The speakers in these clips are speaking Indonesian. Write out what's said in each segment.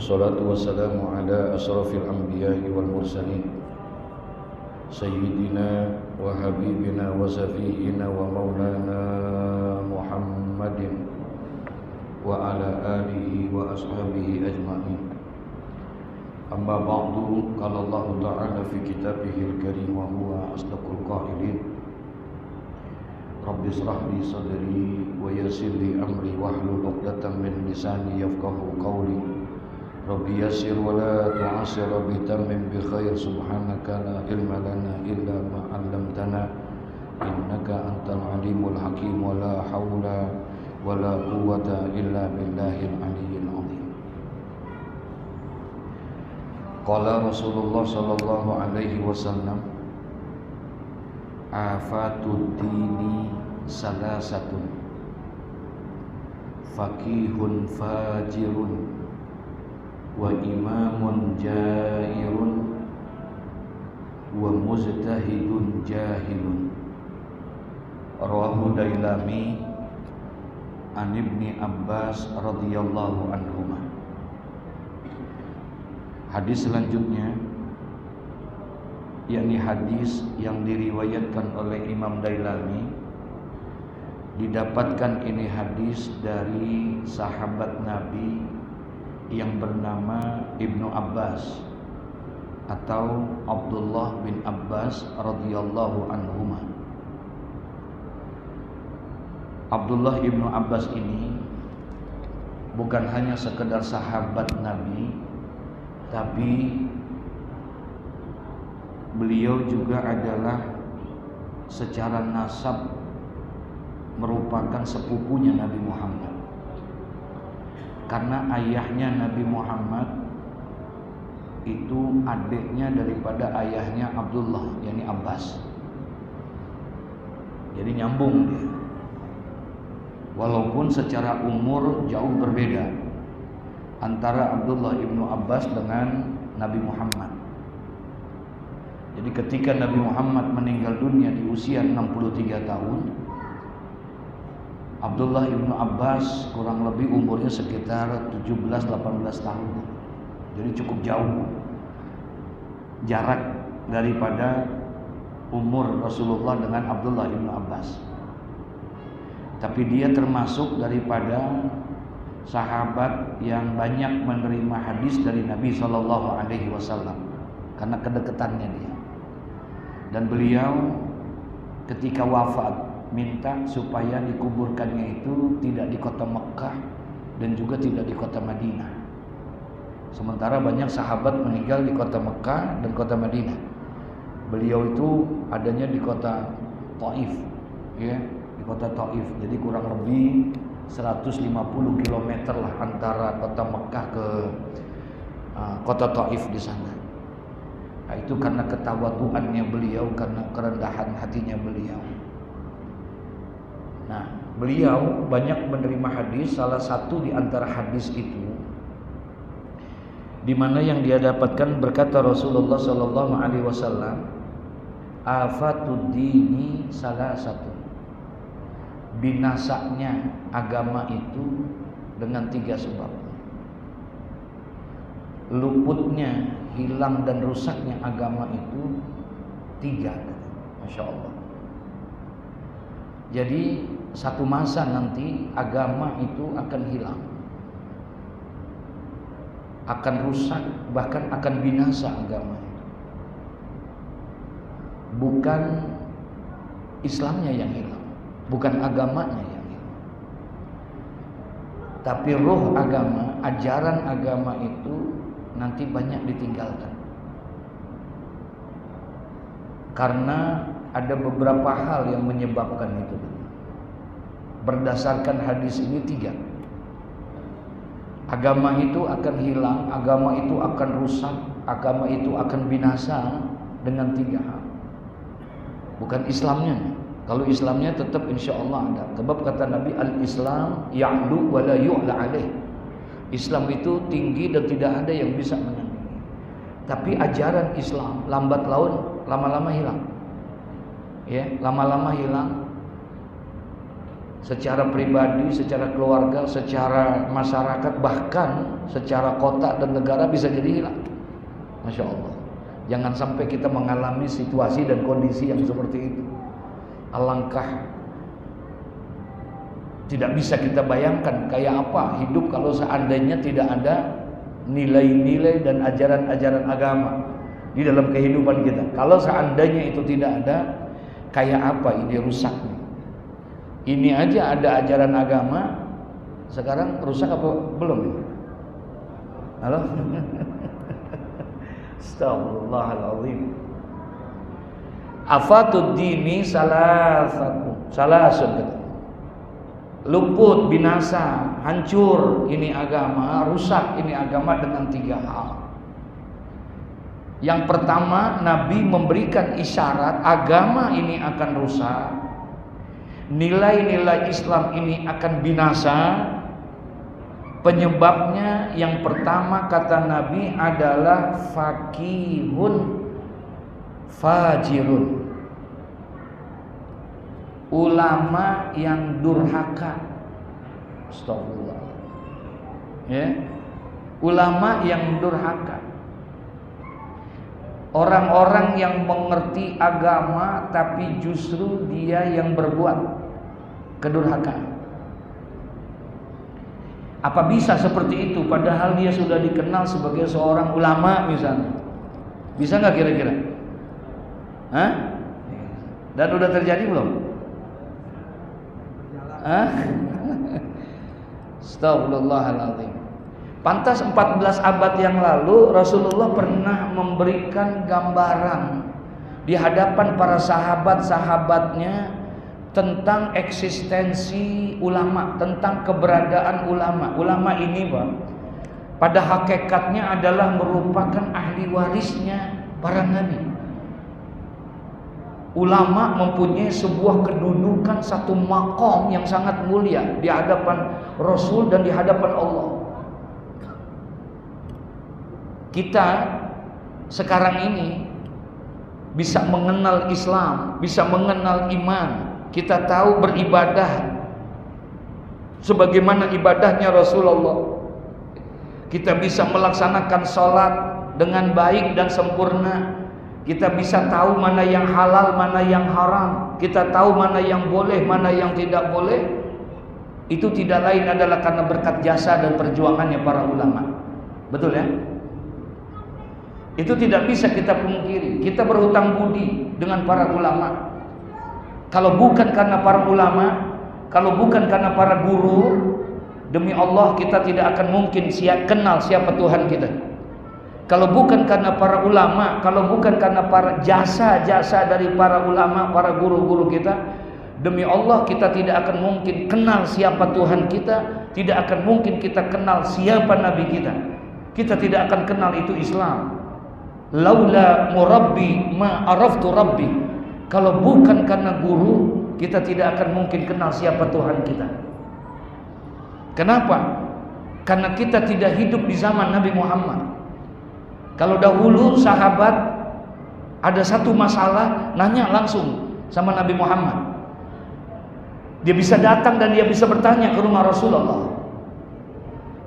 Wassalatu wassalamu ala asrafil anbiya'i wal mursalin Sayyidina wa habibina wa safi'ina wa maulana Muhammadin wa ala alihi wa ashabihi ajma'in. Amma ba'du, qala Allah Ta'ala fi kitabihil karim wa huwa asdaqul qailin. Rabbi israh li sadri wa yassir li amri wahlul 'uqdatam min lisani yafqahu qawli. Rabbi yassir wa la tu'assir, Rabbi tammim bi khair. Subhanaka la ilma lana illa ma 'allamtana innaka antal alimul hakim. Wa la haula wa la quwwata illa billahil aliyyil azim. Qala Rasulullah sallallahu alaihi wasallam, afatud dini salasatun, faqihun fajirun wa imamun jairun wa mujtahidun jahilun. Rawahu Dailami an Ibni Abbas radhiyallahu anhuma. Hadis selanjutnya, yakni hadis yang diriwayatkan oleh Imam Dailami, didapatkan ini hadis dari sahabat Nabi yang bernama Ibnu Abbas atau Abdullah bin Abbas radhiyallahu anhuma. Abdullah ibnu Abbas ini bukan hanya sekedar sahabat Nabi, tapi beliau juga adalah secara nasab merupakan sepupunya Nabi Muhammad, karena ayahnya Nabi Muhammad itu adiknya daripada ayahnya Abdullah, yakni Abbas. Jadi nyambung dia, walaupun secara umur jauh berbeda antara Abdullah ibnu Abbas dengan Nabi Muhammad. Jadi ketika Nabi Muhammad meninggal dunia di usia 63 tahun, Abdullah ibnu Abbas kurang lebih umurnya sekitar 17-18 tahun. Jadi cukup jauh jarak daripada umur Rasulullah dengan Abdullah ibnu Abbas. Tapi dia termasuk daripada sahabat yang banyak menerima hadis dari Nabi Shallallahu Alaihi Wasallam karena kedekatannya dia. Dan beliau ketika wafat minta supaya dikuburkannya itu tidak di kota Mekah dan juga tidak di kota Madinah. Sementara banyak sahabat meninggal di kota Mekah dan kota Madinah. Beliau itu adanya di kota Taif, ya, di kota Taif. Jadi kurang lebih 150 km lah antara kota Mekah ke kota Taif di sana. Nah, itu karena ketawaduannya beliau, karena kerendahan hatinya beliau. Nah, beliau banyak menerima hadis. Salah satu di antara hadis itu, di mana yang dia dapatkan, berkata Rasulullah sallallahu alaihi wasallam, afatud dini salasatun, binasanya agama itu dengan 3 sebab. Luputnya, hilang dan rusaknya agama itu 3. Masya Allah. Jadi satu masa nanti agama itu akan hilang, akan rusak, bahkan akan binasa agama itu. Bukan Islamnya yang hilang, bukan agamanya yang hilang, tapi roh agama, ajaran agama itu nanti banyak ditinggalkan. Karena ada beberapa hal yang menyebabkan itu. Berdasarkan hadis ini 3. Agama itu akan hilang, agama itu akan rusak, agama itu akan binasa dengan 3 hal. Bukan Islamnya. Kalau Islamnya tetap insya Allah ada. Sebab kata Nabi, al-Islam ya'lu wa la yu'la alaih. Islam itu tinggi dan tidak ada yang bisa menandingi. Tapi ajaran Islam lambat laun lama-lama hilang. Ya, lama-lama hilang. secara pribadi, secara keluarga, secara masyarakat, bahkan secara kota dan negara bisa jadi hilang. Masya Allah. Jangan sampai kita mengalami situasi dan kondisi yang seperti itu. Alangkah tidak bisa kita bayangkan kayak apa hidup kalau seandainya tidak ada nilai-nilai dan ajaran-ajaran agama di dalam kehidupan kita. Kalau seandainya itu tidak ada, kayak apa ini rusaknya. Ini aja ada ajaran agama, sekarang rusak apa belum? Halo? Astagfirullahaladzim. Afatud dini salasun. Luput, binasa, hancur ini agama, rusak ini agama dengan 3 hal. Yang pertama, Nabi memberikan isyarat agama ini akan rusak, nilai-nilai Islam ini akan binasa. Penyebabnya yang pertama kata Nabi adalah faqihun fajirun, ulama yang durhaka. Astagfirullah. Ya. Ulama yang durhaka. Orang-orang yang mengerti agama tapi justru dia yang berbuat kedurhakaan. Apa bisa seperti itu padahal dia sudah dikenal sebagai seorang ulama misalnya? Bisa nggak kira-kira? Hah? Dan udah terjadi belum? Astagfirullahaladzim. Pantas 14 abad yang lalu Rasulullah pernah memberikan gambaran di hadapan para sahabat-sahabatnya tentang eksistensi ulama, tentang keberadaan ulama. Ulama ini, Pak, pada hakikatnya adalah merupakan ahli warisnya para nabi. Ulama mempunyai sebuah kedudukan, satu maqam yang sangat mulia di hadapan Rasul dan di hadapan Allah. Kita sekarang ini bisa mengenal Islam, bisa mengenal iman. Kita tahu beribadah sebagaimana ibadahnya Rasulullah. Kita bisa melaksanakan sholat dengan baik dan sempurna. Kita bisa tahu mana yang halal, mana yang haram. Kita tahu mana yang boleh, mana yang tidak boleh. Itu tidak lain adalah karena berkat jasa dan perjuangannya para ulama. Betul ya? Itu tidak bisa kita pungkiri. Kita berhutang budi dengan para ulama. Kalau bukan karena para ulama, kalau bukan karena para guru, demi Allah kita tidak akan mungkin kenal siapa Tuhan kita. Kalau bukan karena para ulama, kalau bukan karena para jasa-jasa dari para ulama, para guru-guru kita, demi Allah kita tidak akan mungkin kenal siapa Tuhan kita, tidak akan mungkin kita kenal siapa Nabi kita. Kita tidak akan kenal itu Islam. Laula murabbi ma araftu rabbi. Kalau bukan karena guru, kita tidak akan mungkin kenal siapa Tuhan kita. Kenapa? Karena kita tidak hidup di zaman Nabi Muhammad. Kalau dahulu sahabat ada satu masalah, nanya langsung sama Nabi Muhammad. Dia bisa datang dan dia bisa bertanya ke rumah Rasulullah.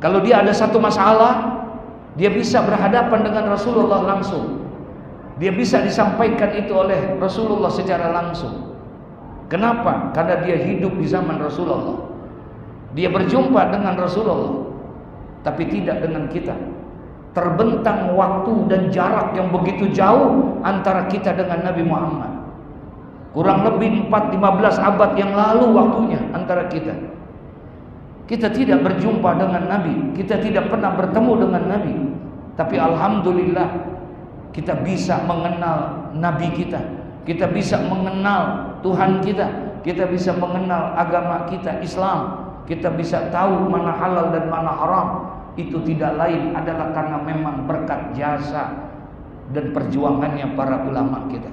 Kalau dia ada satu masalah, dia bisa berhadapan dengan Rasulullah langsung. Dia bisa disampaikan itu oleh Rasulullah secara langsung. Kenapa? Karena dia hidup di zaman Rasulullah. Dia berjumpa dengan Rasulullah, tapi tidak dengan kita. Terbentang waktu dan jarak yang begitu jauh antara kita dengan Nabi Muhammad. Kurang lebih 4-15 abad yang lalu waktunya antara kita. Kita tidak berjumpa dengan Nabi, kita tidak pernah bertemu dengan Nabi. Tapi alhamdulillah kita bisa mengenal Nabi kita. Kita bisa mengenal Tuhan kita. Kita bisa mengenal agama kita, Islam. Kita bisa tahu mana halal dan mana haram. Itu tidak lain adalah karena memang berkat jasa dan perjuangannya para ulama kita.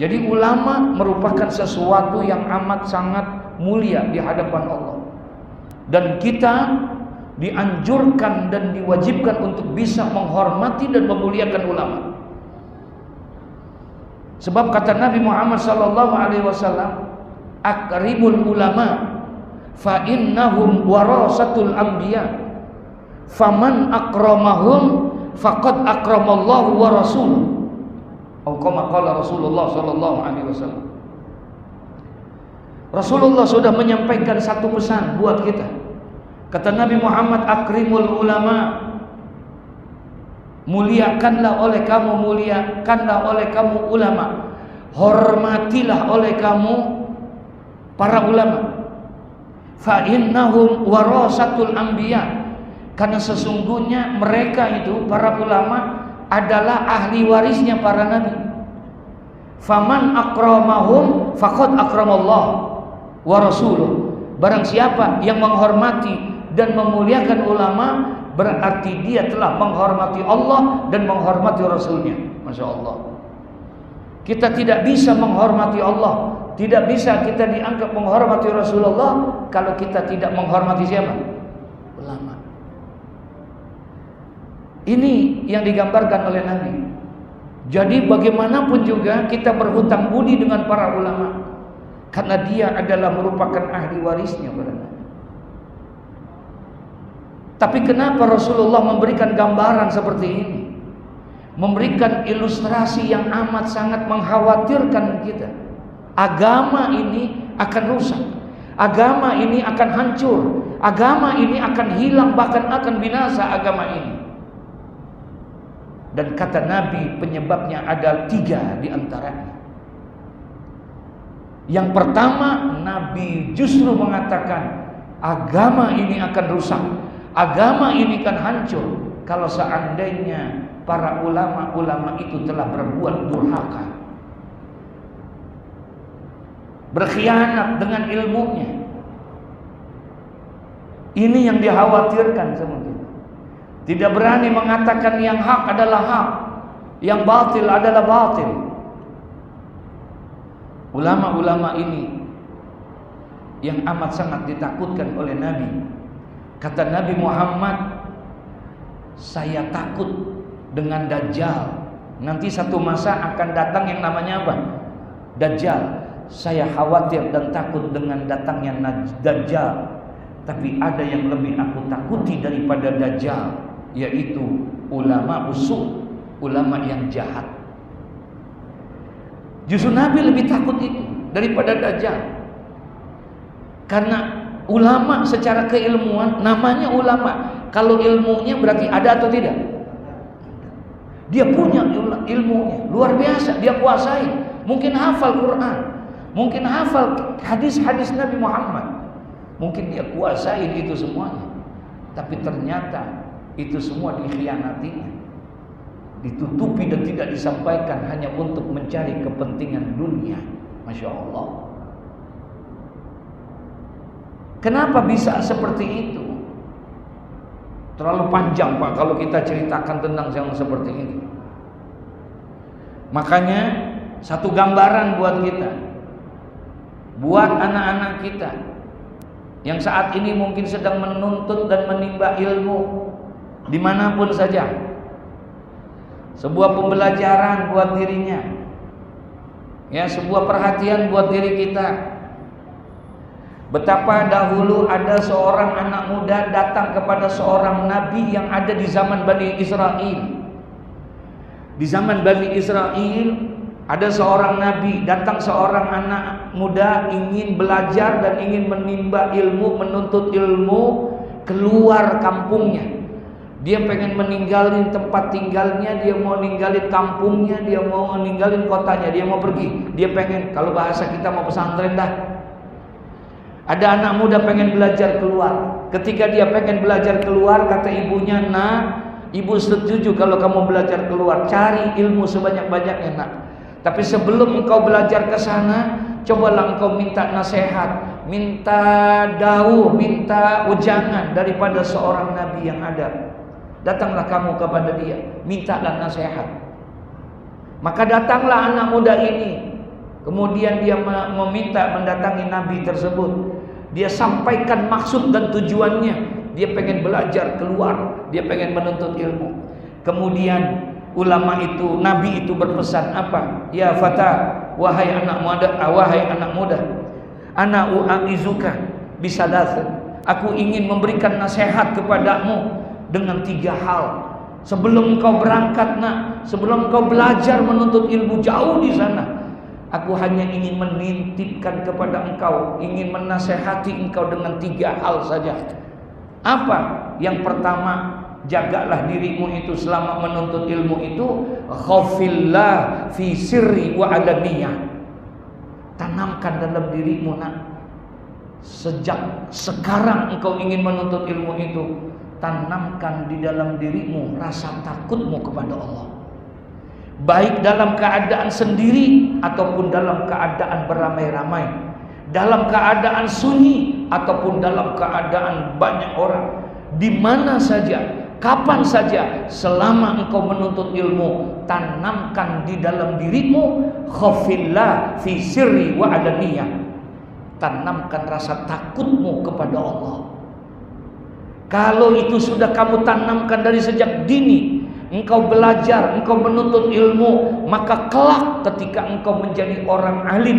Jadi ulama merupakan sesuatu yang amat sangat mulia di hadapan Allah. Dan kita dianjurkan dan diwajibkan untuk bisa menghormati dan memuliakan ulama. Sebab kata Nabi Muhammad SAW, akrimul ulama fa innahum warasatul anbiya faman akramahum faqad akramallahu wa rasuluh. Atau kama qala Rasulullah sallallahu alaihi wasallam. Rasulullah sudah menyampaikan satu pesan buat kita. Kata Nabi Muhammad, akrimul ulama, muliakanlah oleh kamu ulama, hormatilah oleh kamu para ulama. Fa innahum warasatul anbiya, karena sesungguhnya mereka itu para ulama adalah ahli warisnya para nabi. Faman akramahum faqad akramallah wa rasuluh. Barang siapa yang menghormati dan memuliakan ulama, berarti dia telah menghormati Allah dan menghormati Rasulnya. Masya Allah. Kita tidak bisa menghormati Allah, tidak bisa kita dianggap menghormati Rasulullah kalau kita tidak menghormati siapa? Ulama. Ini yang digambarkan oleh Nabi. Jadi bagaimanapun juga kita berhutang budi dengan para ulama, karena dia adalah merupakan ahli warisnya pada Nabi. Tapi kenapa Rasulullah memberikan gambaran seperti ini? Memberikan ilustrasi yang amat sangat mengkhawatirkan kita. Agama ini akan rusak, agama ini akan hancur, agama ini akan hilang, bahkan akan binasa agama ini. Dan kata Nabi, penyebabnya ada 3 di antaranya. Yang pertama, Nabi justru mengatakan agama ini akan rusak, agama ini akan hancur kalau seandainya para ulama-ulama itu telah berbuat durhaka, berkhianat dengan ilmunya. Ini yang dikhawatirkan sama kita. Tidak berani mengatakan yang hak adalah hak, yang batil adalah batil. Ulama-ulama ini yang amat sangat ditakutkan oleh Nabi. Kata Nabi Muhammad, saya takut dengan Dajjal. Nanti satu masa akan datang yang namanya apa? Dajjal. Saya khawatir dan takut dengan datangnya Dajjal. Tapi ada yang lebih aku takuti daripada Dajjal, yaitu ulama usul, ulama yang jahat. Justru Nabi lebih takut itu daripada Dajjal. Karena ulama secara keilmuan, namanya ulama, kalau ilmunya berarti ada atau tidak? Dia punya ilmunya luar biasa, dia kuasai. Mungkin hafal Quran, mungkin hafal hadis-hadis Nabi Muhammad, mungkin dia kuasai itu semuanya. Tapi ternyata itu semua dikhianatinya, ditutupi dan tidak disampaikan hanya untuk mencari kepentingan dunia. Masya Allah. Kenapa bisa seperti itu? Terlalu panjang Pak kalau kita ceritakan tentang yang seperti ini. Makanya satu gambaran buat kita, buat anak-anak kita yang saat ini mungkin sedang menuntut dan menimba ilmu dimanapun saja. Sebuah pembelajaran buat dirinya, ya, sebuah perhatian buat diri kita. Betapa dahulu ada seorang anak muda datang kepada seorang nabi yang ada di zaman Bani Israel. Di zaman Bani Israel ada seorang nabi, datang seorang anak muda ingin belajar dan ingin menimba ilmu, menuntut ilmu, keluar kampungnya. Dia pengen meninggalin tempat tinggalnya, dia mau ninggalin kampungnya, dia mau ninggalin kotanya, dia mau pergi. Dia pengen, kalau bahasa kita mau pesantren dah. Ada anak muda pengen belajar keluar. Ketika dia pengen belajar keluar, kata ibunya, "Nak, ibu setuju kalau kamu belajar keluar. Cari ilmu sebanyak-banyaknya, nak. Tapi sebelum engkau belajar ke sana, cobalah engkau minta nasihat, minta dawuh, minta ujangan daripada seorang nabi yang ada. Datanglah kamu kepada dia, mintalah nasihat." Maka datanglah anak muda ini. Kemudian dia meminta mendatangi nabi tersebut. Dia sampaikan maksud dan tujuannya. Dia pengen belajar keluar, dia pengen menuntut ilmu. Kemudian ulama itu, nabi itu berpesan apa? Ya fata, wahai anak muda, Ana u'izuka bisalatsin. Aku ingin memberikan nasihat kepadamu dengan 3 hal. Sebelum engkau berangkat nak, sebelum engkau belajar menuntut ilmu jauh di sana, aku hanya ingin menitipkan kepada engkau, ingin menasehati engkau dengan 3 hal saja. Apa? Yang pertama, jagalah dirimu itu selama menuntut ilmu itu, khafillah fi sirri wa alaniyah. Tanamkan dalam dirimu nak, sejak sekarang engkau ingin menuntut ilmu itu, tanamkan di dalam dirimu rasa takutmu kepada Allah. Baik dalam keadaan sendiri ataupun dalam keadaan beramai-ramai, dalam keadaan sunyi ataupun dalam keadaan banyak orang, di mana saja, kapan saja, selama engkau menuntut ilmu, tanamkan di dalam dirimu khafillah fi sirri wa alaniyah. Tanamkan rasa takutmu kepada Allah. Kalau itu sudah kamu tanamkan dari sejak dini, engkau belajar, engkau menuntut ilmu, maka kelak ketika engkau menjadi orang alim,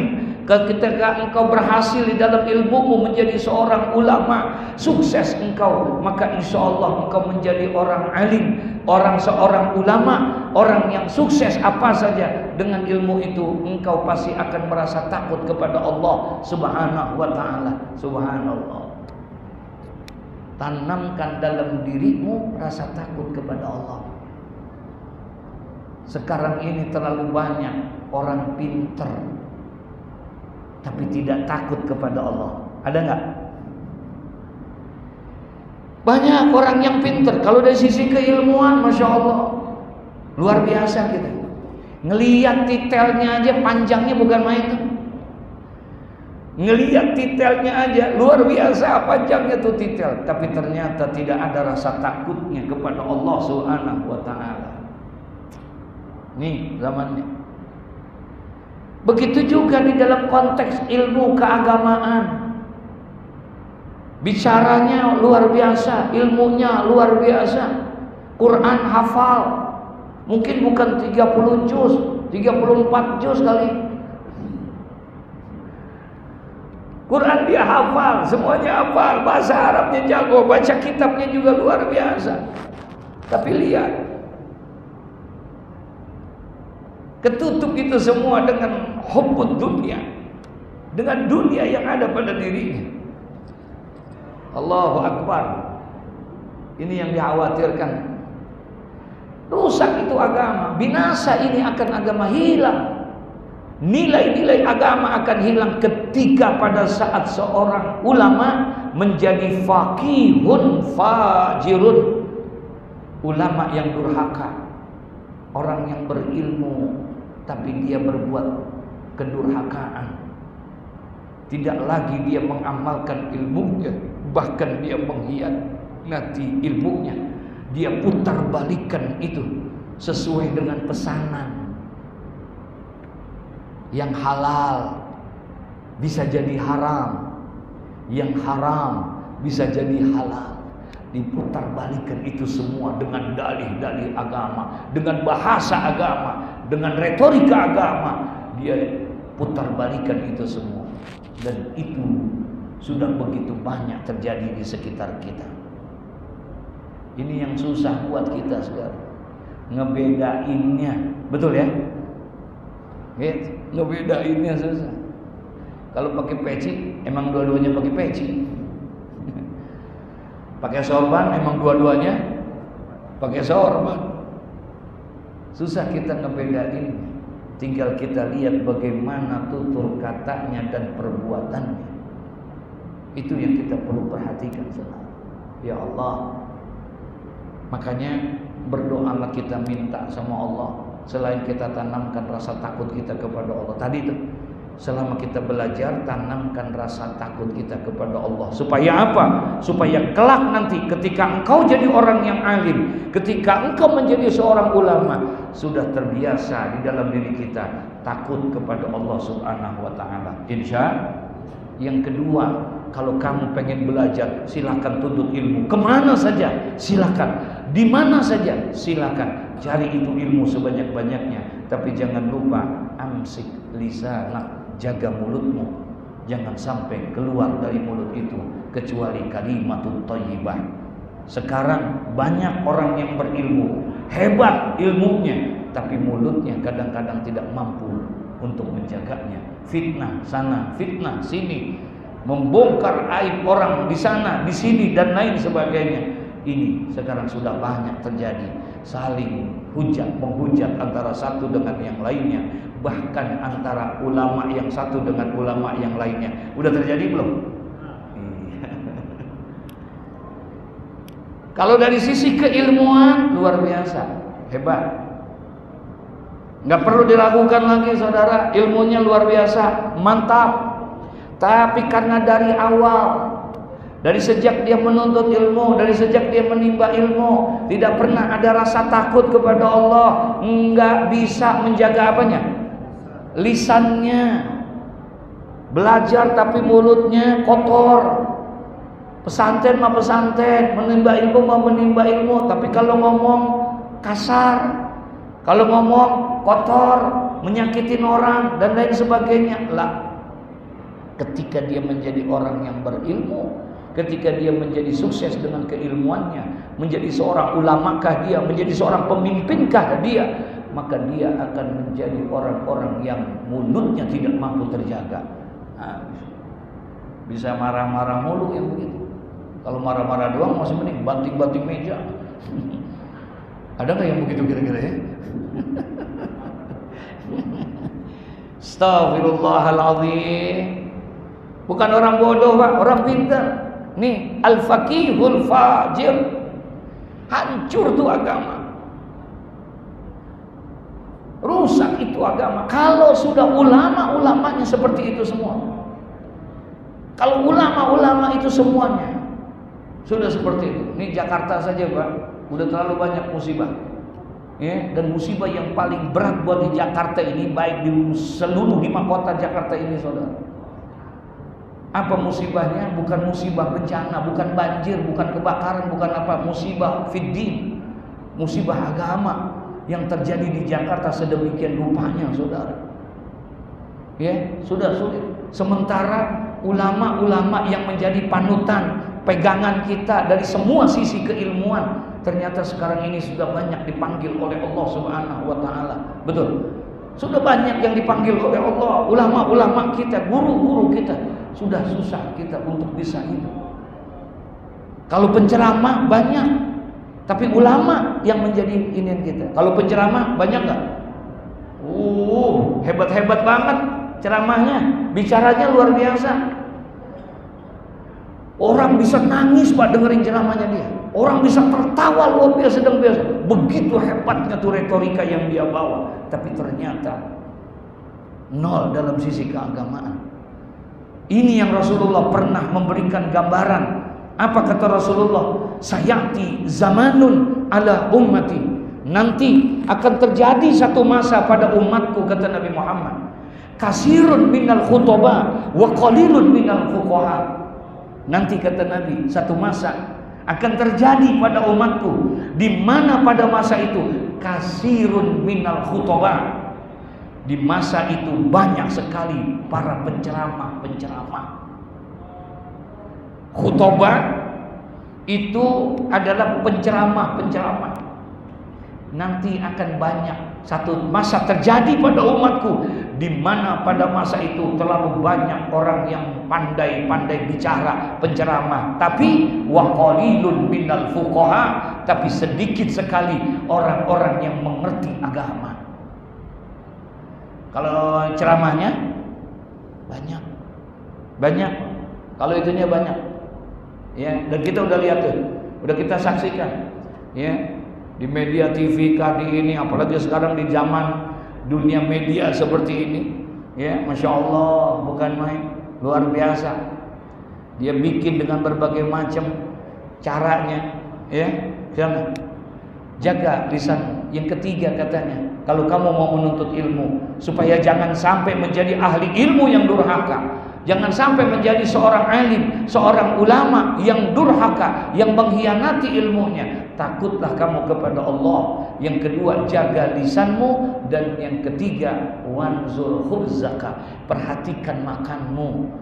ketika engkau berhasil di dalam ilmumu menjadi seorang ulama, sukses engkau, maka insya Allah engkau menjadi orang alim, seorang ulama, orang yang sukses apa saja dengan ilmu itu, engkau pasti akan merasa takut kepada Allah Subhanahu wa ta'ala. Subhanallah. Tanamkan dalam dirimu rasa takut kepada Allah. Sekarang ini terlalu banyak orang pinter tapi tidak takut kepada Allah. Ada enggak? Banyak orang yang pinter, kalau dari sisi keilmuan, Masya Allah, luar biasa kita. Ngelihat titelnya aja panjangnya bukan main tuh. Ngelihat titelnya aja luar biasa panjangnya tuh titel, tapi ternyata tidak ada rasa takutnya kepada Allah Subhanahu wa ta'ala. Nih zamannya. Begitu juga di dalam konteks ilmu keagamaan. Bicaranya luar biasa, ilmunya luar biasa. Quran hafal. Mungkin bukan 30 juz, 34 juz kali. Quran dia hafal, semuanya hafal, bahasa Arabnya jago, baca kitabnya juga luar biasa. Tapi lihat, ketutup itu semua dengan hubbud dunia, dengan dunia yang ada pada dirinya. Allahu Akbar. Ini yang dikhawatirkan. Rusak itu agama, binasa ini akan agama hilang. Nilai-nilai agama akan hilang ketika pada saat seorang ulama menjadi faqihun fajirun, ulama yang durhaka, orang yang berilmu tapi dia berbuat kedurhakaan. Tidak lagi dia mengamalkan ilmunya, bahkan dia mengkhianati ilmunya. Dia putar balikan itu sesuai dengan pesanan. Yang halal bisa jadi haram, yang haram bisa jadi halal. Diputar balikan itu semua dengan dalih-dalih agama, dengan bahasa agama, dengan retorika agama. Dia putar balikan itu semua. Dan itu sudah begitu banyak terjadi di sekitar kita. Ini yang susah buat kita sekarang, ngebedainnya, betul ya? Ngebedainnya susah. Kalau pakai peci, emang dua-duanya pakai peci. Pakai sorban, emang dua-duanya pakai sorban. Susah kita ngebedain. Tinggal kita lihat bagaimana tutur katanya dan perbuatannya. Itu yang kita perlu perhatikan selalu. Ya Allah. Makanya berdoalah, kita minta sama Allah. Selain kita tanamkan rasa takut kita kepada Allah tadi itu, selama kita belajar, tanamkan rasa takut kita kepada Allah. Supaya apa? Supaya kelak nanti ketika engkau jadi orang yang alim, ketika engkau menjadi seorang ulama, sudah terbiasa di dalam diri kita takut kepada Allah Subhanahu wa ta'ala. Insya. Yang kedua, kalau kamu pengen belajar, silakan tuntut ilmu kemana saja, silakan. Di mana saja, silakan. Cari itu ilmu sebanyak-banyaknya. Tapi jangan lupa, amsik lisanak, jaga mulutmu. jangan sampai keluar dari mulut itu kecuali kalimatut thayyibah. Sekarang banyak orang yang berilmu, hebat ilmunya, tapi mulutnya kadang-kadang tidak mampu untuk menjaganya. Fitnah sana, fitnah sini, membongkar aib orang di sana, di sini dan lain sebagainya. Ini sekarang sudah banyak terjadi, saling hujat menghujat antara satu dengan yang lainnya, bahkan antara ulama yang satu dengan ulama yang lainnya. Udah terjadi belum? Kalau dari sisi keilmuan luar biasa, hebat. Nggak perlu diragukan lagi saudara, ilmunya luar biasa, mantap. Tapi karena dari awal, dari sejak dia menuntut ilmu, dari sejak dia menimba ilmu, tidak pernah ada rasa takut kepada Allah, nggak bisa menjaga apanya? Lisannya. Belajar tapi mulutnya kotor. Pesantren mah pesantren, menimba ilmu mah menimba ilmu, tapi kalau ngomong kasar, kalau ngomong kotor, menyakitin orang dan lain sebagainya. Lah, ketika dia menjadi orang yang berilmu, ketika dia menjadi sukses dengan keilmuannya, menjadi seorang ulamakah dia, menjadi seorang pemimpinkah dia, maka dia akan menjadi orang-orang yang mulutnya tidak mampu terjaga. Nah, bisa marah-marah mulu yang begitu. Kalau marah-marah doang masih mending banting-banting meja. Ada nggak yang begitu kira-kira ya? Astaghfirullahaladzim. Bukan orang bodoh Pak, orang pintar. Nih al-faqihul fajir. Hancur tuh agama. Rusak itu agama. Kalau sudah ulama-ulamanya seperti itu semua. Kalau ulama-ulama itu semuanya sudah seperti itu. Ini Jakarta saja Pak, udah terlalu banyak musibah. Ya, dan musibah yang paling berat buat di Jakarta ini, baik di seluruh 5 kota Jakarta ini saudara. Apa musibahnya? Bukan musibah bencana, bukan banjir, bukan kebakaran, bukan apa, musibah fiddin, musibah agama yang terjadi di Jakarta sedemikian rupanya saudara. Ya, sudah sulit. Sementara ulama-ulama yang menjadi panutan, pegangan kita dari semua sisi keilmuan, ternyata sekarang ini sudah banyak dipanggil oleh Allah Subhanahu wa taala. Betul. Sudah banyak yang dipanggil oleh Allah, ulama-ulama kita, guru-guru kita. Sudah susah kita untuk bisa hidup. Kalau penceramah banyak, tapi ulama yang menjadi inian kita. Kalau penceramah banyak enggak? Hebat-hebat banget ceramahnya, bicaranya luar biasa. Orang bisa nangis Pak dengerin ceramahnya dia. Orang bisa tertawa luar biasa dan biasa. Begitu hebatnya tuh retorika yang dia bawa. Tapi ternyata nol dalam sisi keagamaan. Ini yang Rasulullah pernah memberikan gambaran. Apa kata Rasulullah? Sayati zamanun ala ummati. Nanti akan terjadi satu masa pada umatku, kata Nabi Muhammad. Kasirun minal khutbah wa qalilun minal fuqaha. Nanti kata Nabi, satu masa akan terjadi pada umatku, di mana pada masa itu kasirun minal khutbah. Di masa itu banyak sekali para penceramah-penceramah. Khutbah itu adalah penceramah-penceramah. Nanti akan banyak satu masa terjadi pada umatku, di mana pada masa itu terlalu banyak orang yang pandai-pandai bicara, penceramah, tapi wa qalilun minal fuqaha, tapi sedikit sekali orang-orang yang mengerti agama. Kalau ceramahnya banyak, kalau itunya banyak, ya. Dan kita udah lihat tuh, udah kita saksikan, ya, di media TV kali ini, apalagi sekarang di zaman dunia media seperti ini, ya, masya Allah, bukan main, luar biasa. Dia bikin dengan berbagai macam caranya, ya. Jangan jaga lisan. Yang ketiga katanya, kalau kamu mau menuntut ilmu, supaya jangan sampai menjadi ahli ilmu yang durhaka, jangan sampai menjadi seorang alim, seorang ulama yang durhaka, yang mengkhianati ilmunya. Takutlah kamu kepada Allah. Yang kedua, jaga lisanmu. Dan yang ketiga, wanzur khubzaka, perhatikan makanmu.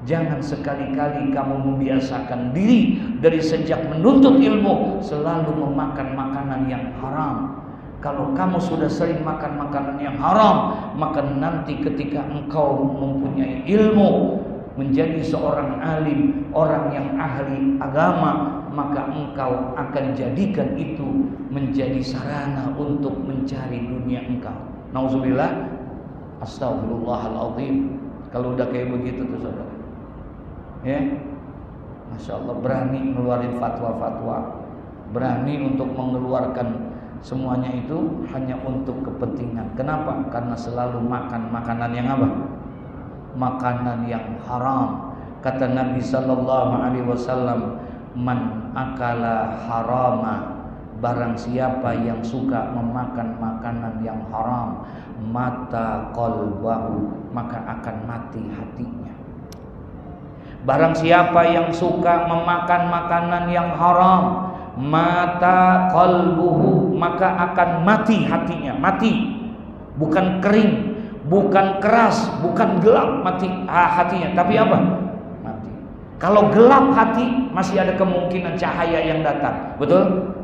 Jangan sekali-kali kamu membiasakan diri dari sejak menuntut ilmu selalu memakan makanan yang haram. Kalau kamu sudah sering makan makanan yang haram, maka nanti ketika engkau mempunyai ilmu, menjadi seorang alim, orang yang ahli agama, maka engkau akan jadikan itu menjadi sarana untuk mencari dunia engkau. Nauzubillah, astagfirullahaladzim. Kalau udah kayak begitu tuh saudara, ya, Masya Allah, berani ngeluarin fatwa-fatwa, berani untuk mengeluarkan semuanya itu hanya untuk kepentingan. Kenapa? Karena selalu makan makanan yang apa? Makanan yang haram. Kata Nabi sallallahu alaihi wasallam, man akala harama, barang siapa yang suka memakan makanan yang haram, mata qalbahu, maka akan mati hatinya. Barang siapa yang suka memakan makanan yang haram, mata qalbuhu, maka akan mati hatinya. Mati, bukan kering, bukan keras, bukan gelap mati hatinya, tapi apa? Mati. Kalau gelap hati masih ada kemungkinan cahaya yang datang, betul?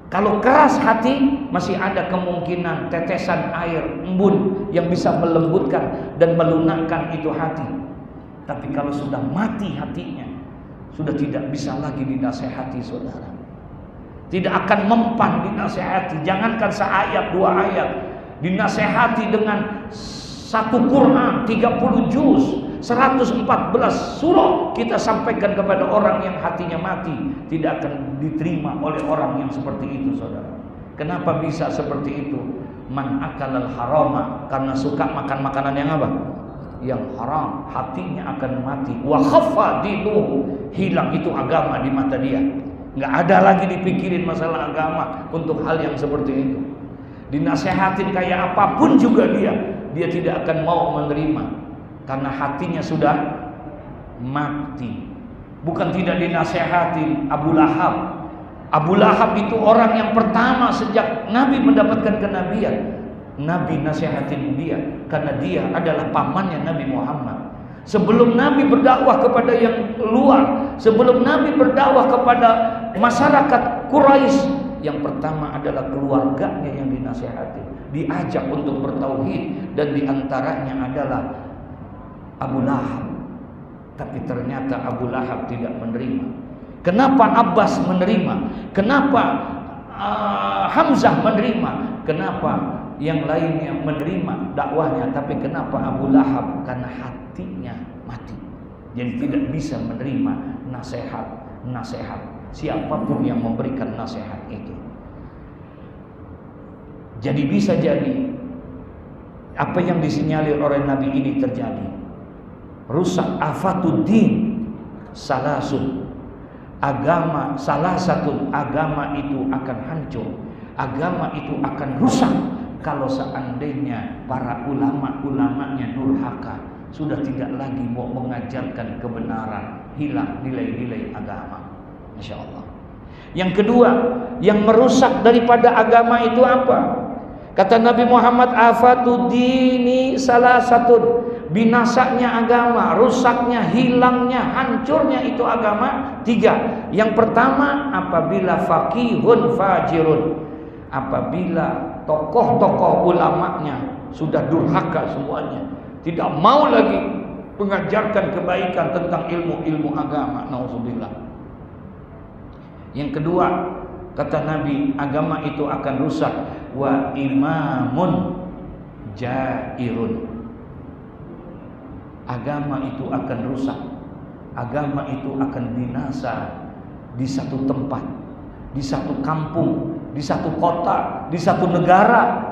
Kalau keras hati masih ada kemungkinan tetesan air embun yang bisa melembutkan dan melunakkan itu hati. Tapi kalau sudah mati hatinya, sudah tidak bisa lagi dinasehati saudara. Tidak akan mempan dinasehati. Jangankan seayat dua ayat, dinasehati dengan satu Quran 30 juz, 114 surah kita sampaikan kepada orang yang hatinya mati, tidak akan diterima oleh orang yang seperti itu saudara. Kenapa bisa seperti itu? Man akalal harama, karena suka makan makanan yang apa? Yang haram, hatinya akan mati. Wa khaffa dinuhu, hilang itu agama di mata dia. Nggak ada lagi dipikirin masalah agama untuk hal yang seperti itu. Dinasehatin kayak apapun juga dia tidak akan mau menerima karena hatinya sudah mati. Bukan tidak dinasehatin Abu Lahab. Abu Lahab itu orang yang pertama sejak Nabi mendapatkan kenabian, Nabi nasihatin dia karena dia adalah pamannya Nabi Muhammad. Sebelum Nabi berdakwah kepada yang luar, sebelum Nabi berdakwah kepada masyarakat Quraisy, yang pertama adalah keluarganya yang dinasihati, diajak untuk bertauhid, dan diantaranya adalah Abu Lahab. Tapi ternyata Abu Lahab tidak menerima. Kenapa Abbas menerima? Kenapa Hamzah menerima? Kenapa yang lainnya menerima dakwahnya, tapi kenapa Abu Lahab? Karena hatinya mati. Jadi tidak bisa menerima nasihat siapapun yang memberikan nasihat itu. Jadi bisa jadi apa yang disinyalir oleh Nabi ini terjadi. Rusak afatuddin salasun. Agama, salah satu agama itu akan hancur. Agama itu akan rusak kalau seandainya para ulama-ulamanya durhaka, sudah tidak lagi mau mengajarkan kebenaran, hilang nilai-nilai agama. Masya Allah. Yang kedua, yang merusak daripada agama itu apa? Kata Nabi Muhammad, afatu dini salah satu, binasanya agama, rusaknya, hilangnya, hancurnya itu agama 3. Yang pertama, apabila faqihun fajirun, apabila tokoh-tokoh ulamanya sudah durhaka semuanya, tidak mau lagi mengajarkan kebaikan tentang ilmu-ilmu agama. Nauzubillah. Yang kedua, kata Nabi, agama itu akan rusak. Wa imamun jairun, agama itu akan rusak, agama itu akan binasa di satu tempat, di satu kampung, di satu kota, di satu negara.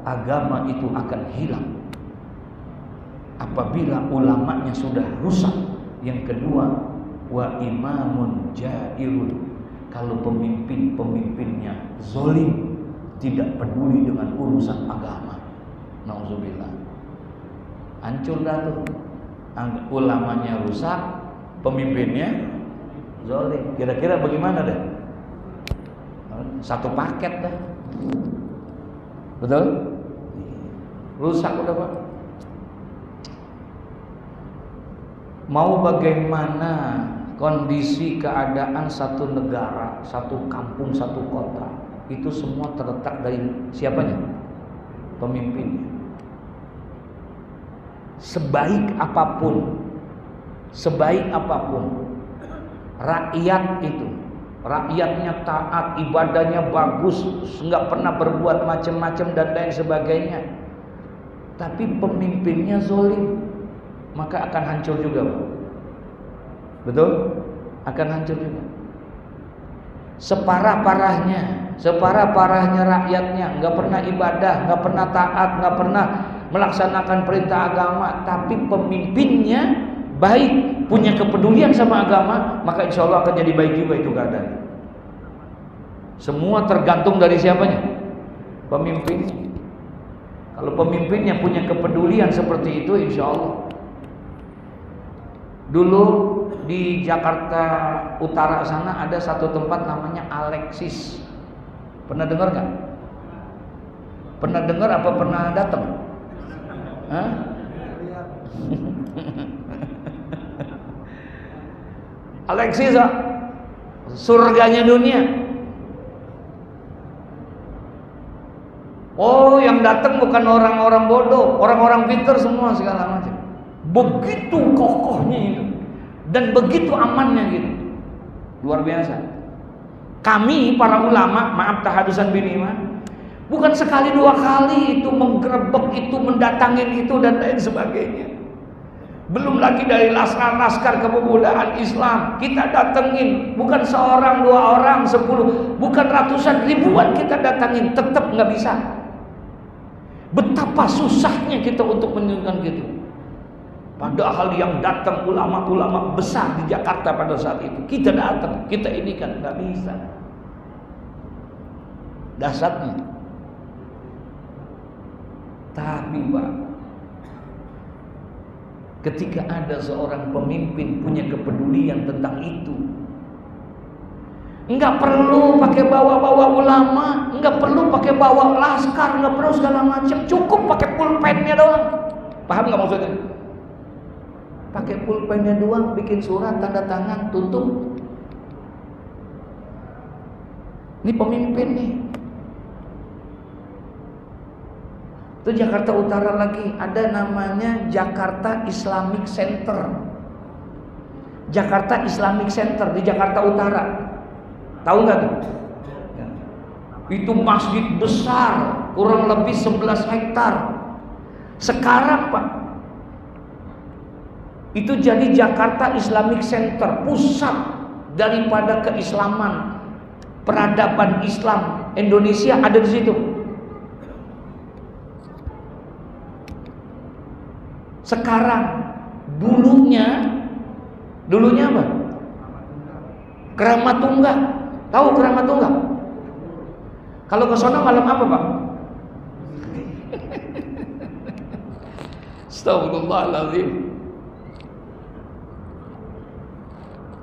Agama itu akan hilang apabila ulamanya sudah rusak. Yang kedua, wa imamun jairun, kalau pemimpinnya zalim, tidak peduli dengan urusan agama. Nauzubillah. Hancur dah tuh. Ulamanya rusak, pemimpinnya zalim. Kira-kira bagaimana deh? Satu paket dah. Betul? Rusak udah Pak. Mau bagaimana kondisi keadaan satu negara, satu kampung, satu kota, itu semua terletak dari siapanya? Pemimpinnya. Sebaik apapun rakyat itu, rakyatnya taat, ibadahnya bagus, nggak pernah berbuat macam-macam dan lain sebagainya, tapi pemimpinnya zalim, maka akan hancur juga, Pak. Betul? Akan hancur juga. Separah-parahnya rakyatnya nggak pernah ibadah, nggak pernah taat, nggak pernah melaksanakan perintah agama, tapi pemimpinnya baik, punya kepedulian sama agama, maka insya Allah akan jadi baik juga itu keadaan. Semua tergantung dari siapanya? Pemimpinnya. Kalau pemimpinnya punya kepedulian seperti itu, insya Allah. Dulu di Jakarta Utara sana ada satu tempat namanya Alexis. Pernah dengar nggak? Pernah dengar apa pernah datang? Hah? Alexis, surganya dunia. Oh, yang datang bukan orang-orang bodoh, orang-orang pintar semua segala macam. Begitu kokohnya itu dan begitu amannya gitu, luar biasa. Kami para ulama, maaf tahadusan binima, bukan sekali dua kali itu menggerebek itu, mendatangin itu dan lain sebagainya. Belum lagi dari laskar-laskar kepemudaan Islam kita datengin, bukan seorang, dua orang, 10, bukan ratusan, ribuan kita datangin, tetap nggak bisa. Betapa susahnya kita untuk menunjukkan gitu. Padahal yang datang ulama-ulama besar di Jakarta pada saat itu, kita datang, kita ini kan nggak bisa. Dasarnya. Tapi Pak, ketika ada seorang pemimpin punya kepedulian tentang itu, nggak perlu pakai bawa-bawa ulama, nggak perlu pakai bawa laskar, nggak perlu segala macam, cukup pakai pulpennya doang. Paham nggak maksudnya? Pakai pulpennya doang, bikin surat, tanda tangan, tutup. Ini pemimpin nih. Itu Jakarta Utara lagi ada namanya Jakarta Islamic Center. Jakarta Islamic Center di Jakarta Utara. Tahu nggak tuh? Itu masjid besar, kurang lebih 11 hektar. Sekarang Pak, itu jadi Jakarta Islamic Center, pusat daripada keislaman, peradaban Islam Indonesia ada di situ. Sekarang, dulunya apa? Keramat Tunggak. Tahu Keramat Tunggak? Kalau ke sana malam apa, Pak? Astagfirullahaladzim.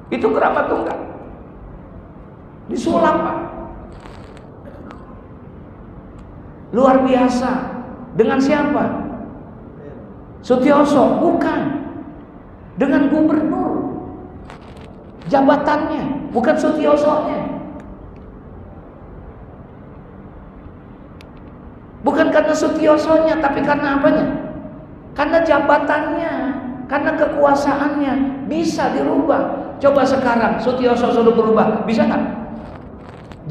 Itu Keramat Tunggak. Disulap, Pak. Luar biasa. Dengan siapa? Sutioso? Bukan. Dengan gubernur. Jabatannya, bukan Sutiosonya. Bukan karena Sutiosonya, tapi karena apanya? Karena jabatannya, karena kekuasaannya bisa dirubah. Coba sekarang Sutioso suruh berubah, bisa nggak?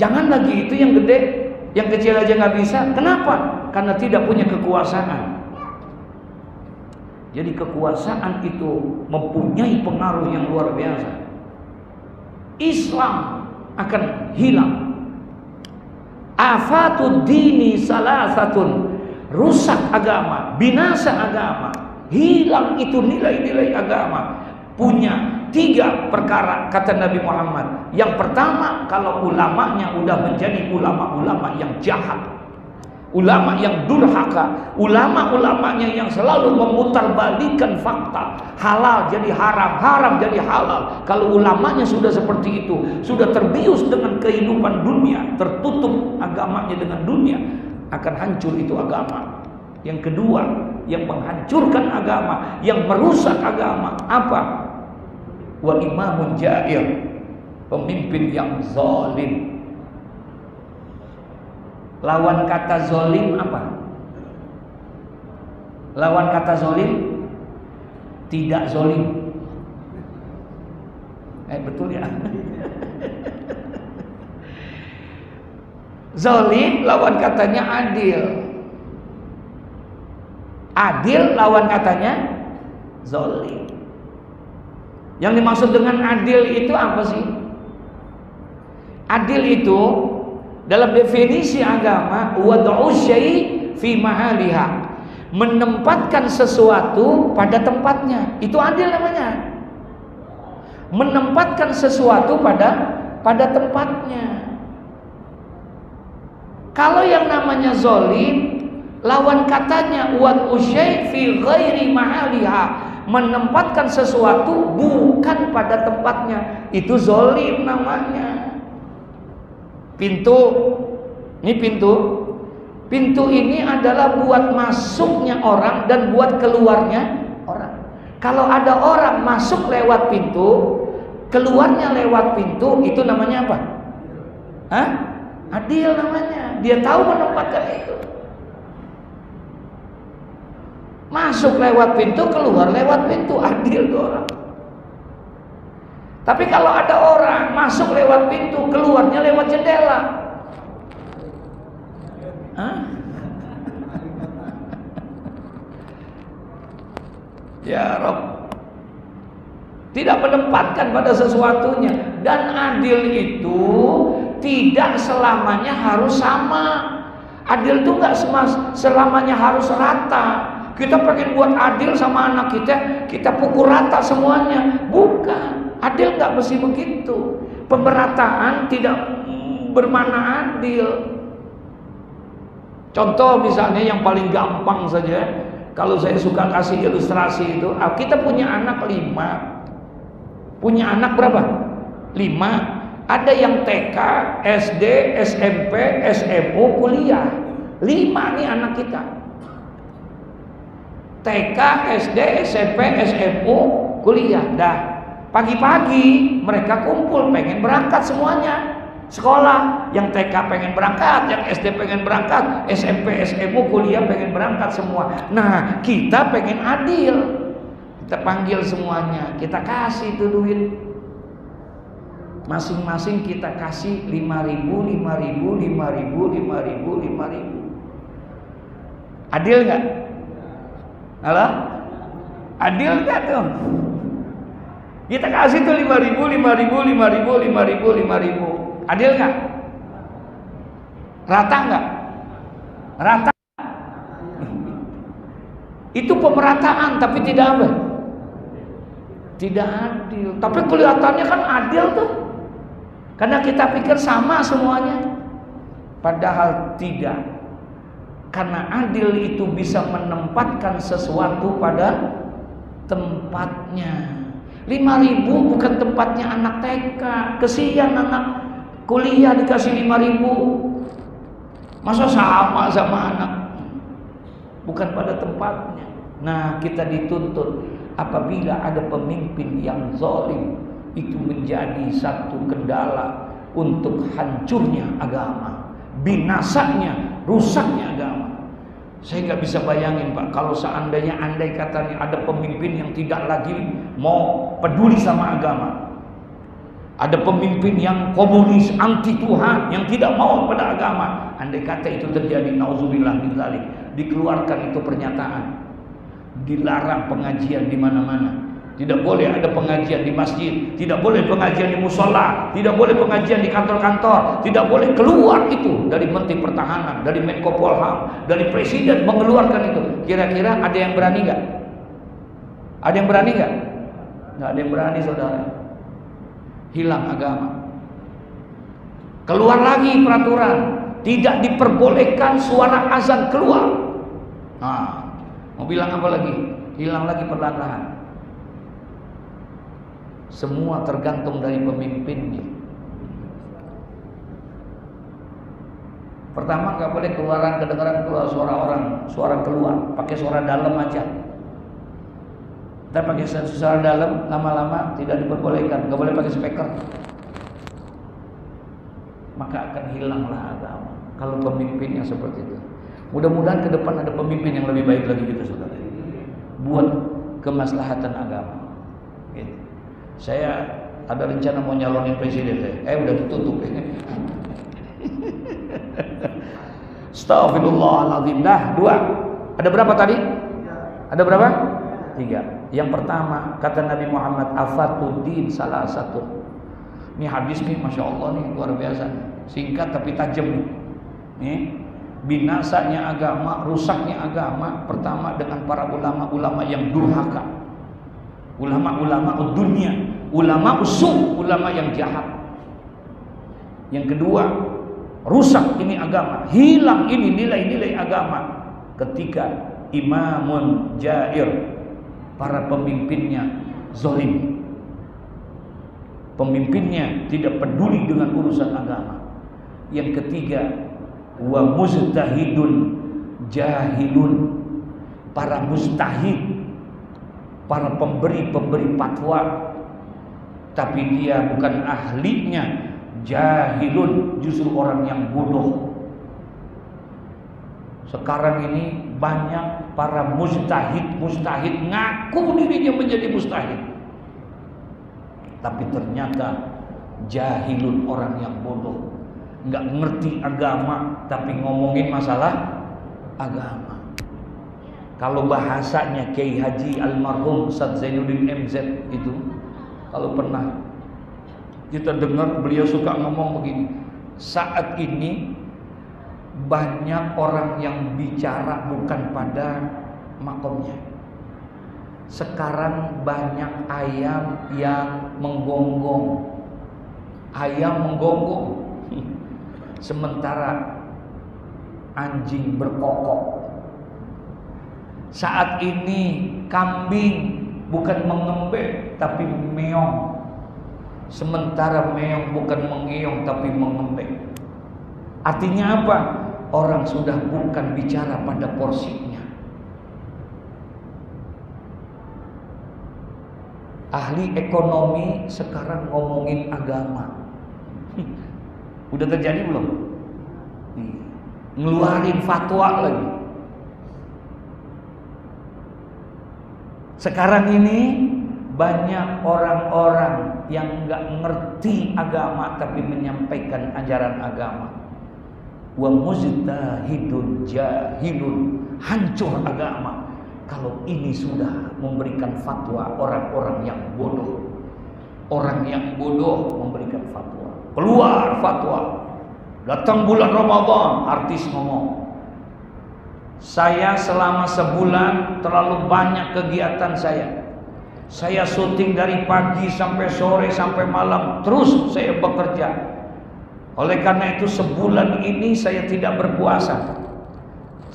Jangan lagi itu yang gede, yang kecil aja nggak bisa. Kenapa? Karena tidak punya kekuasaan. Jadi kekuasaan itu mempunyai pengaruh yang luar biasa. Islam akan hilang. Afatud dini salasatun, rusak agama, binasa agama, hilang itu nilai-nilai agama. Punya 3 perkara kata Nabi Muhammad. Yang pertama, kalau ulamanya udah menjadi ulama-ulama yang jahat, ulama yang durhaka, ulama-ulamanya yang selalu memutarbalikan fakta, halal jadi haram, haram jadi halal. Kalau ulamanya sudah seperti itu, sudah terbius dengan kehidupan dunia, tertutup agamanya dengan dunia, akan hancur itu agama. Yang kedua, yang menghancurkan agama, yang merusak agama, apa? wa imamun jair, pemimpin yang zalim. Lawan kata zalim apa? Lawan kata zalim tidak zalim. Betul ya. Zalim lawan katanya adil. Adil lawan katanya zalim. Yang dimaksud dengan adil itu apa sih? Adil itu dalam definisi agama wad'u syai' fi mahaliha, menempatkan sesuatu pada tempatnya. Itu adil namanya. Menempatkan sesuatu pada tempatnya. Kalau yang namanya zalim, lawan katanya wad'u syai' fi ghairi mahaliha, menempatkan sesuatu bukan pada tempatnya. Itu zalim namanya. Pintu, ini pintu ini adalah buat masuknya orang dan buat keluarnya orang. Kalau ada orang masuk lewat pintu, keluarnya lewat pintu, itu namanya apa? Hah? Adil namanya. Dia tahu menempatkan itu. Masuk lewat pintu, keluar lewat pintu, adil tuh orang. Tapi kalau ada orang masuk lewat pintu, keluarnya lewat jendela, ya Rob, tidak menempatkan pada sesuatunya. Dan adil itu tidak selamanya harus sama. Adil itu nggak selamanya harus rata. Kita pengen buat adil sama anak kita pukul rata semuanya. Bukan. Adil nggak mesti begitu. Pemerataan tidak bermakna adil. Contoh misalnya yang paling gampang saja, kalau saya suka kasih ilustrasi itu, kita punya anak 5. Punya anak berapa? 5. Ada yang TK, SD, SMP, SMU, kuliah. 5 nih anak kita. TK, SD, SMP, SMU, kuliah. Dah. Pagi-pagi mereka kumpul pengen berangkat semuanya sekolah. Yang TK pengen berangkat, yang SD pengen berangkat, SMP, SMU, kuliah pengen berangkat semua. Nah, kita pengen adil. Kita panggil semuanya, kita kasih tuh duit. Masing-masing kita kasih 5.000, 5.000, 5.000, 5.000, 5.000. Adil nggak? Halo? Adil nggak tuh? Kita kasih tuh 5.000, 5.000, 5.000, 5.000, 5.000. Adil nggak? Rata nggak? Rata. Itu pemerataan, tapi tidak apa? Tidak adil. Tapi kelihatannya kan adil tuh, karena kita pikir sama semuanya. Padahal tidak. Karena adil itu bisa menempatkan sesuatu pada tempatnya. 5.000 bukan tempatnya anak TK. Kesian anak kuliah dikasih 5.000. Masa sama anak? Bukan pada tempatnya. Nah, kita dituntut apabila ada pemimpin yang zalim, itu menjadi satu kendala untuk hancurnya agama, binasanya, rusaknya agama. Saya nggak bisa bayangin Pak, kalau seandainya andai katanya ada pemimpin yang tidak lagi mau peduli sama agama, ada pemimpin yang komunis, anti Tuhan, yang tidak mau pada agama. Andai kata itu terjadi, nauzubillah min dzalik, dikeluarkan itu pernyataan, dilarang pengajian di mana-mana. Tidak boleh ada pengajian di masjid, tidak boleh pengajian di musola, tidak boleh pengajian di kantor-kantor, tidak boleh keluar itu dari Menteri Pertahanan, dari Menko Polham, dari Presiden mengeluarkan itu. Kira-kira ada yang berani nggak? Ada yang berani nggak? Nggak ada yang berani, saudara. Hilang agama. Keluar lagi peraturan, tidak diperbolehkan suara azan keluar. Nah, mau bilang apa lagi? Hilang lagi perlahan-lahan. Semua tergantung dari pemimpinnya. Pertama, nggak boleh kedengaran keluar suara orang, suara keluar, pakai suara dalam aja. Kita pakai suara dalam, lama-lama tidak diperbolehkan, nggak boleh pakai speaker. Maka akan hilanglah agama kalau pemimpinnya seperti itu. Mudah-mudahan ke depan ada pemimpin yang lebih baik lagi gitu, saudara. Buat kemaslahatan agama. Gitu. Saya ada rencana mau nyalonin presiden, udah ditutup. Astagfirullahaladzim. Nah, 2. Ada berapa tadi? Ada berapa? 3. Yang pertama kata Nabi Muhammad, afatuddin salah satu. Ini hadis nih, masya Allah nih, luar biasa. Singkat tapi tajam nih. Binasanya agama, rusaknya agama, pertama dengan para ulama-ulama yang durhaka, ulama-ulama dunia, ulama usul, ulama yang jahat. Yang kedua, rusak ini agama, hilang ini nilai-nilai agama ketika imamun jair, para pemimpinnya zalim, pemimpinnya tidak peduli dengan urusan agama. Yang ketiga, wa mujtahidun jahilun, para mustahid, para pemberi fatwa tapi dia bukan ahlinya, jahilun, justru orang yang bodoh. Sekarang ini banyak para mujtahid ngaku dirinya menjadi mujtahid, tapi ternyata jahilun, orang yang bodoh, nggak ngerti agama tapi ngomongin masalah agama. Kalau bahasanya Kiai Haji almarhum Ustaz Zainuddin MZ itu, kalau pernah kita dengar, beliau suka ngomong begini, saat ini banyak orang yang bicara bukan pada makomnya. Sekarang banyak ayam yang menggonggong, sementara anjing berkokok. Saat ini kambing bukan mengembek tapi meong, sementara meong bukan mengeong tapi mengembek. Artinya apa? Orang sudah bukan bicara pada porsinya. Ahli ekonomi sekarang ngomongin agama. Udah terjadi belum? Ngeluarin fatwa lagi. Sekarang ini banyak orang-orang yang nggak ngerti agama tapi menyampaikan ajaran agama. Wa mujtahidun jahilun, hancur agama kalau ini sudah memberikan fatwa orang-orang yang bodoh. Orang yang bodoh memberikan fatwa, keluar fatwa. Datang bulan Ramadan, artis ngomong, saya selama sebulan terlalu banyak kegiatan saya syuting dari pagi sampai sore sampai malam, terus saya bekerja. Oleh karena itu sebulan ini saya tidak berpuasa.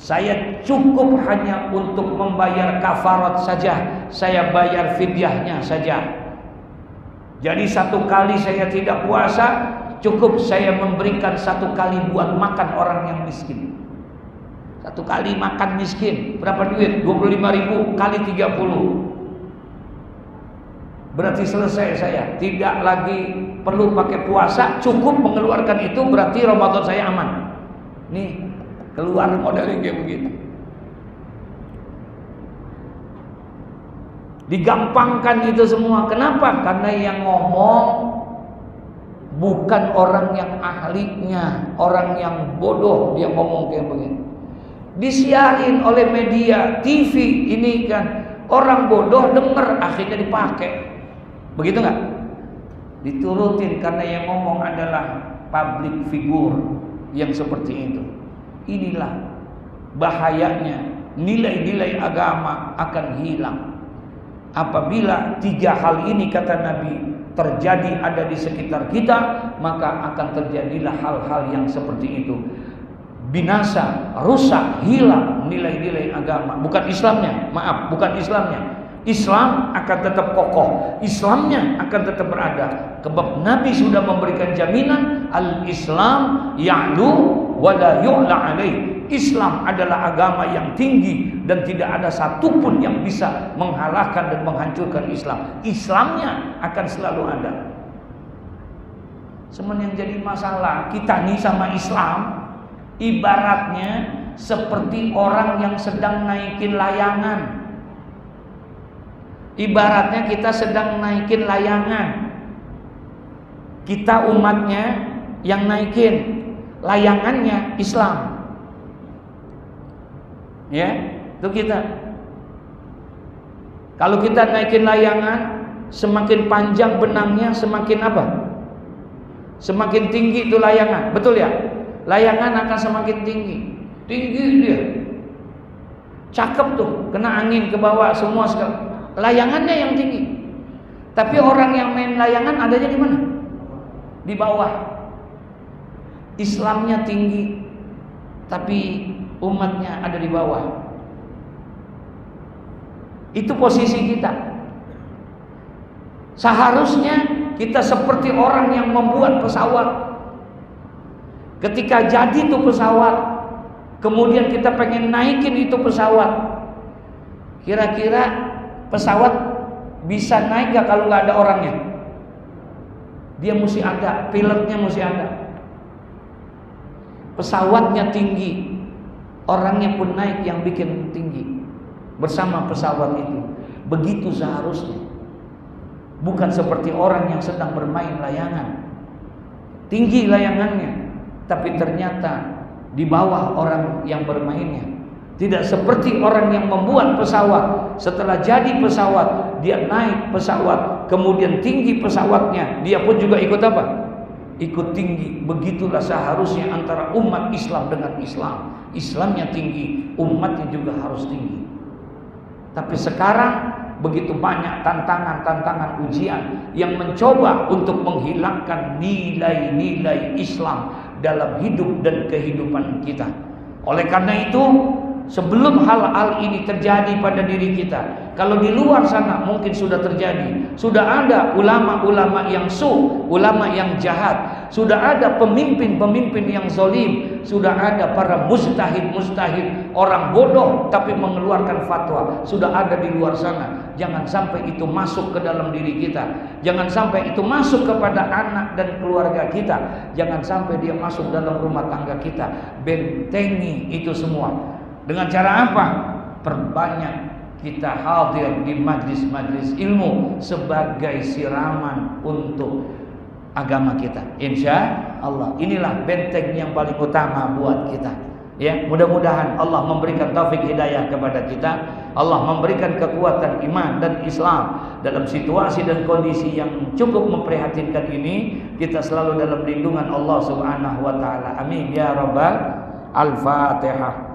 Saya cukup hanya untuk membayar kafarat saja, saya bayar fidyahnya saja. Jadi 1 kali saya tidak puasa, cukup saya memberikan 1 kali buat makan orang yang miskin. 1 kali makan miskin, berapa duit? 25.000 kali 30. Berarti selesai saya, tidak lagi perlu pakai puasa, cukup mengeluarkan itu, berarti Ramadan saya aman. Nih, keluar modelnya kayak begitu. Digampangkan itu semua. Kenapa? Karena yang ngomong bukan orang yang ahlinya, orang yang bodoh, dia ngomong kayak begini. Disiarin oleh media, TV ini kan, orang bodoh denger, akhirnya dipakai. Begitu nggak? Diturutin karena yang ngomong adalah public figure yang seperti itu. Inilah bahayanya, nilai-nilai agama akan hilang apabila 3 hal ini, kata Nabi, terjadi ada di sekitar kita, maka akan terjadilah hal-hal yang seperti itu. Binasa, rusak, hilang nilai-nilai agama. Bukan Islamnya, maaf, bukan Islamnya. Islam akan tetap kokoh, Islamnya akan tetap berada. Sebab Nabi sudah memberikan jaminan, al-Islam ya'lu wa la yu'la alaih. Islam adalah agama yang tinggi dan tidak ada satupun yang bisa mengalahkan dan menghancurkan Islam. Islamnya akan selalu ada. Cuman yang jadi masalah kita nih sama Islam ibaratnya seperti orang yang sedang naikin layangan. Ibaratnya kita sedang naikin layangan. Kita umatnya yang naikin, layangannya Islam. Ya, itu kita. Kalau kita naikin layangan, semakin panjang benangnya, semakin apa? Semakin tinggi itu layangan, betul ya? Layangan akan semakin tinggi. Tinggi dia. Cakep tuh, kena angin ke bawah semua sekali. Layangannya yang tinggi. Tapi orang yang main layangan adanya di mana? Di bawah. Islamnya tinggi, tapi umatnya ada di bawah. Itu posisi kita. Seharusnya kita seperti orang yang membuat pesawat. Ketika jadi itu pesawat, kemudian kita pengen naikin itu pesawat, kira-kira pesawat bisa naik gak kalau nggak ada orangnya? Dia mesti ada, pilotnya mesti ada. Pesawatnya tinggi, orangnya pun naik yang bikin tinggi bersama pesawat itu. Begitu seharusnya. Bukan seperti orang yang sedang bermain layangan. Tinggi layangannya, tapi ternyata di bawah orang yang bermainnya. Tidak seperti orang yang membuat pesawat. Setelah jadi pesawat, dia naik pesawat, kemudian tinggi pesawatnya, dia pun juga ikut apa? Ikut tinggi. Begitulah seharusnya antara umat Islam dengan Islam. Islamnya tinggi, umatnya juga harus tinggi. Tapi sekarang begitu banyak tantangan-tantangan ujian yang mencoba untuk menghilangkan nilai-nilai Islam dalam hidup dan kehidupan kita. Oleh karena itu, sebelum hal-hal ini terjadi pada diri kita, kalau di luar sana mungkin sudah terjadi, sudah ada ulama-ulama yang ulama yang jahat, sudah ada pemimpin-pemimpin yang zalim, sudah ada para mujtahid, orang bodoh tapi mengeluarkan fatwa, sudah ada di luar sana. Jangan sampai itu masuk ke dalam diri kita. Jangan sampai itu masuk kepada anak dan keluarga kita. Jangan sampai dia masuk dalam rumah tangga kita. Bentengi itu semua. Dengan cara apa? Perbanyak kita hadir di majlis-majlis ilmu sebagai siraman untuk agama kita. Insya Allah, inilah benteng yang paling utama buat kita. Ya, mudah-mudahan Allah memberikan taufik hidayah kepada kita. Allah memberikan kekuatan iman dan Islam dalam situasi dan kondisi yang cukup memprihatinkan ini. Kita selalu dalam lindungan Allah Subhanahu wa taala. Amin ya rabbal al-Fatihah.